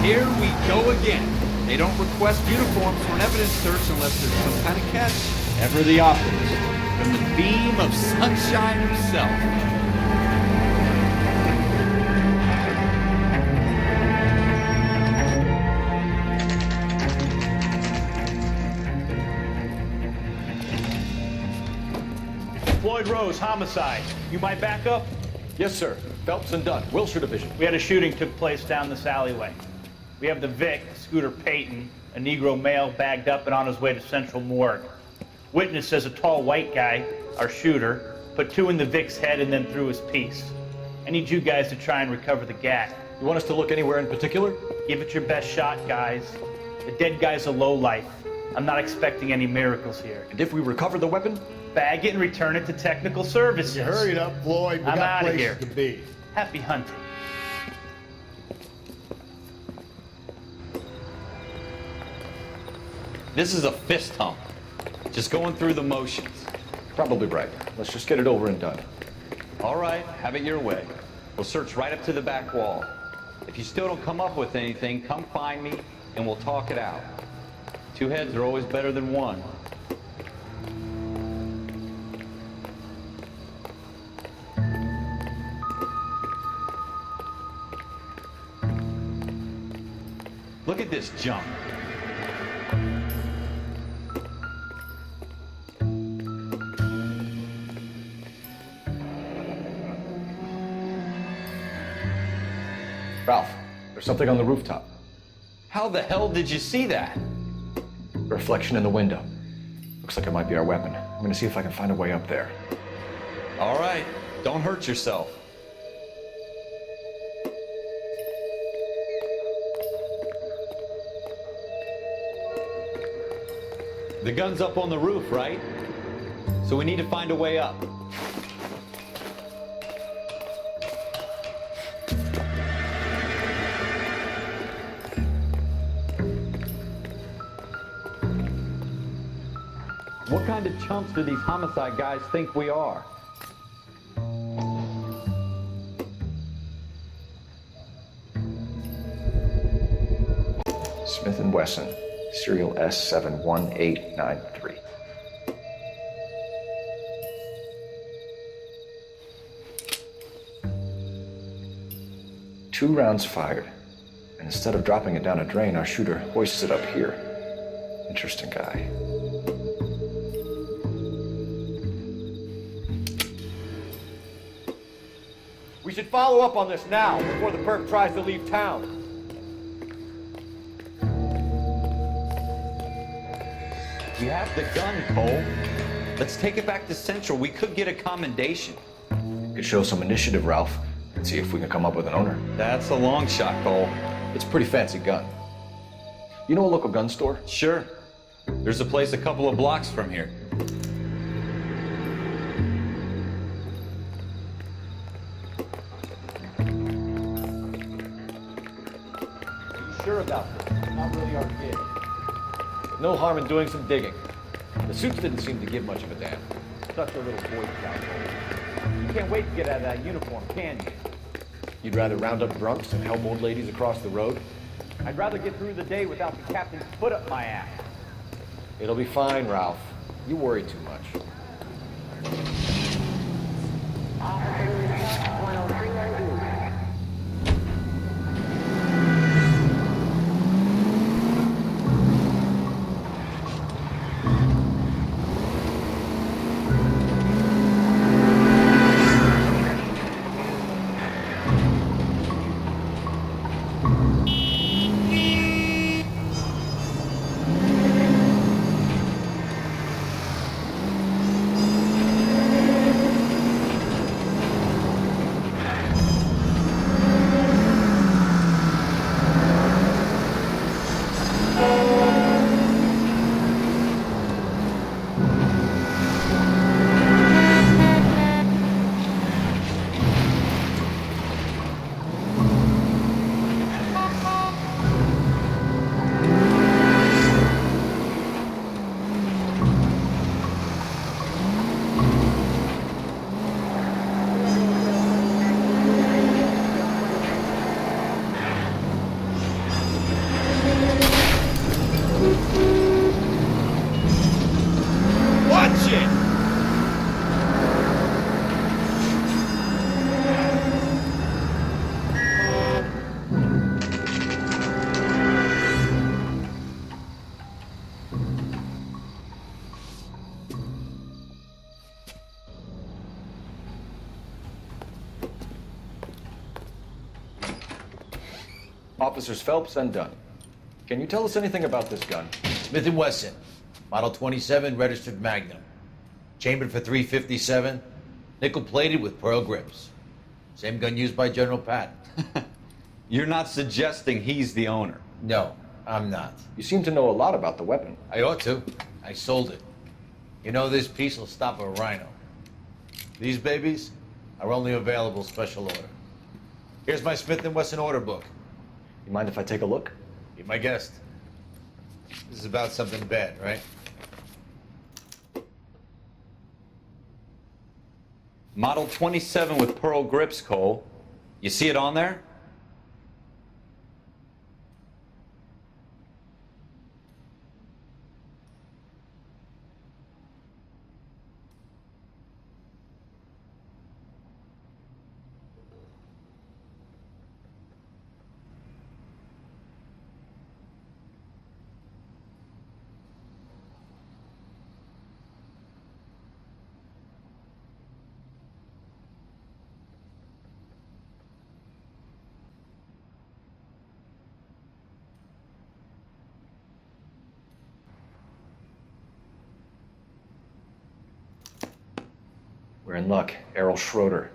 Here we go again. They don't request uniforms for an evidence search unless there's some kind of catch. Ever the optimist. From the beam of sunshine himself. Floyd Rose, homicide. You might back up? Yes, sir. Phelps and Dunn, Wilshire Division. We had a shooting took place down this alleyway. We have the Vic, Scooter Payton, a Negro male bagged up and on his way to Central Morgue. Witness says a tall white guy, our shooter, put 2 in the Vic's head and then threw his piece. I need you guys to try and recover the gat. You want us to look anywhere in particular? Give it your best shot, guys. The dead guy's a lowlife. I'm not expecting any miracles here. And if we recover the weapon? Bag it and return it to technical services. You hurry up, Floyd. We I'm got outta places here. to be. Happy hunting. This is a fist hump. Just going through the motions. Probably right. Let's just get it over and done. All right, have it your way. We'll search right up to the back wall. If you still don't come up with anything, come find me and we'll talk it out. 2 heads are always better than 1. Look at this junk. Ralph, there's something on the rooftop. How the hell did you see that? Reflection in the window. Looks like it might be our weapon. I'm gonna see if I can find a way up there. All right, don't hurt yourself. The gun's up on the roof, right? So we need to find a way up. What kind of chumps do these homicide guys think we are? Smith & Wesson, serial S71893. Two rounds fired, and instead of dropping it down a drain, our shooter hoists it up here. Interesting guy. We should follow up on this now, before the perp tries to leave town. We have the gun, Cole. Let's take it back to Central. We could get a commendation. Could show some initiative, Ralph, and see if we can come up with an owner. That's a long shot, Cole. It's a pretty fancy gun. You know a local gun store? Sure. There's a place a couple of blocks from here. Sure about this. Not really our gig. No harm in doing some digging. The suits didn't seem to give much of a damn. Such a little Boy Scout role. You can't wait to get out of that uniform, can you? You'd rather round up drunks and help old ladies across the road? I'd rather get through the day without the captain's foot up my ass. It'll be fine, Ralph. You worry too much. Officers Phelps and Dunn. Can you tell us anything about this gun? Smith & Wesson, Model 27, registered Magnum. Chambered for .357, nickel-plated with pearl grips. Same gun used by General Patton. You're not suggesting he's the owner? No, I'm not. You seem to know a lot about the weapon. I ought to. I sold it. You know, this piece will stop a rhino. These babies are only available special order. Here's my Smith & Wesson order book. You mind if I take a look? Be my guest. This is about something bad, right? Model 27 with pearl grips, Cole. You see it on there? We're in luck. Errol Schroeder,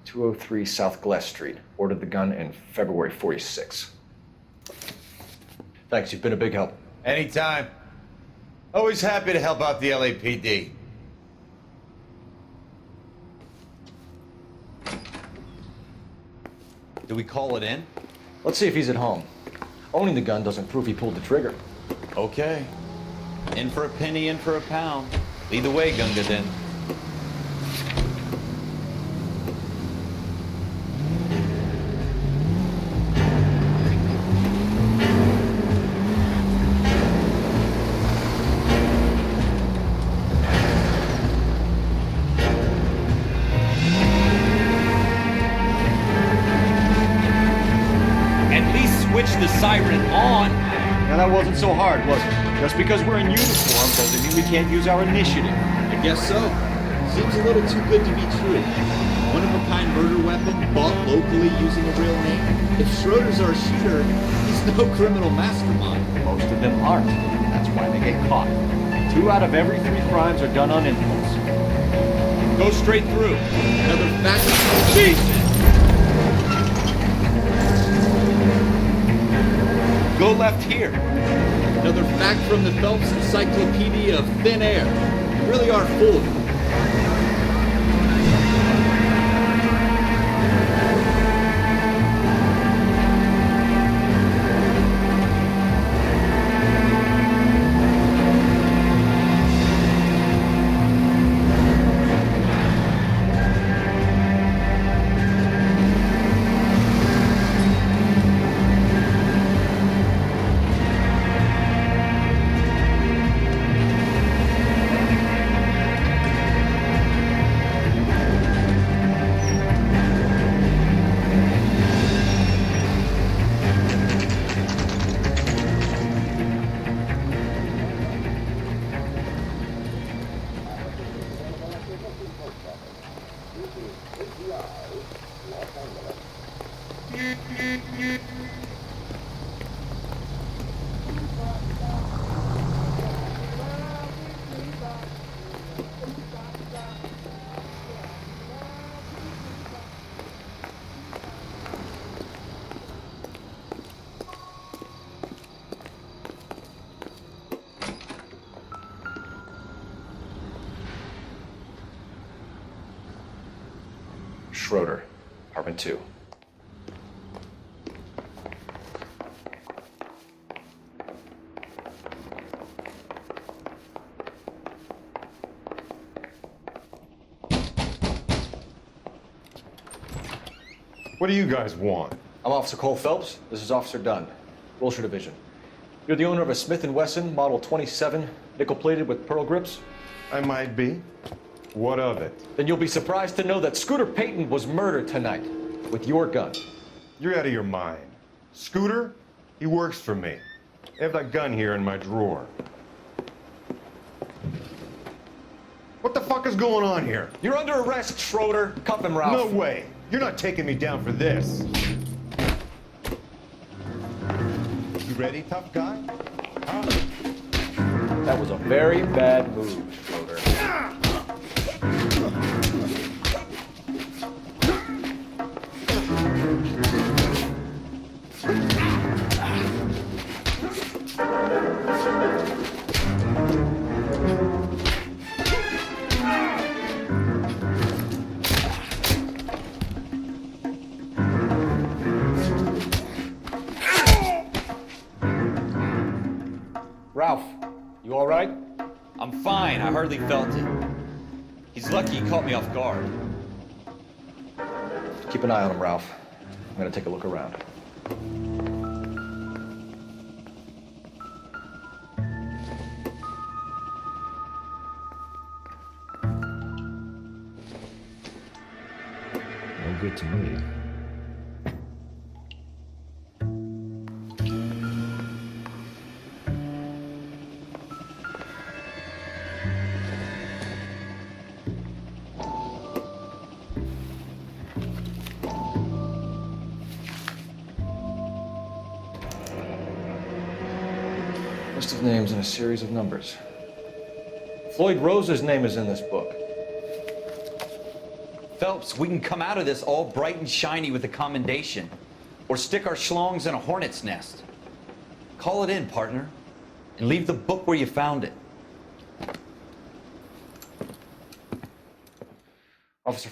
203 South Glass Street. Ordered the gun in February '46. Thanks, you've been a big help. Anytime. Always happy to help out the LAPD. Do we call it in? Let's see if he's at home. Owning the gun doesn't prove he pulled the trigger. Okay. In for a penny, in for a pound. Lead the way, Gunga Din. The siren on. Now that wasn't so hard, was it? Just because we're in uniform doesn't mean we can't use our initiative. I guess so. Seems a little too good to be true. One-of-a-kind murder weapon bought locally using a real name. If Schroeder's our shooter, he's no criminal mastermind. Most of them aren't. That's why they get caught. 2 out of every 3 crimes are done on impulse. Go straight through. Another fact. Jesus! Go left here. Another fact from the Phelps Encyclopedia of Thin Air. You really are full of it. Schroeder, apartment 2. What do you guys want? I'm Officer Cole Phelps. This is Officer Dunn, Wilshire Division. You're the owner of a Smith & Wesson Model 27, nickel-plated with pearl grips? I might be. What of it? Then you'll be surprised to know that Scooter Payton was murdered tonight with your gun. You're out of your mind. Scooter? He works for me. I have that gun here in my drawer. What the fuck is going on here? You're under arrest, Schroeder. Cuff him, Ralph. No way. You're not taking me down for this. ready, tough guy? Huh? That was a very bad move, Schroeder. Ralph, you all right? I'm fine. I hardly felt it. He's lucky he caught me off guard. Keep an eye on him, Ralph. I'm gonna take a look around. No good to me. List of names and a series of numbers. Floyd Rose's name is in this book. Phelps, we can come out of this all bright and shiny with a commendation. Or stick our schlongs in a hornet's nest. Call it in, partner. And leave the book where you found it. Officer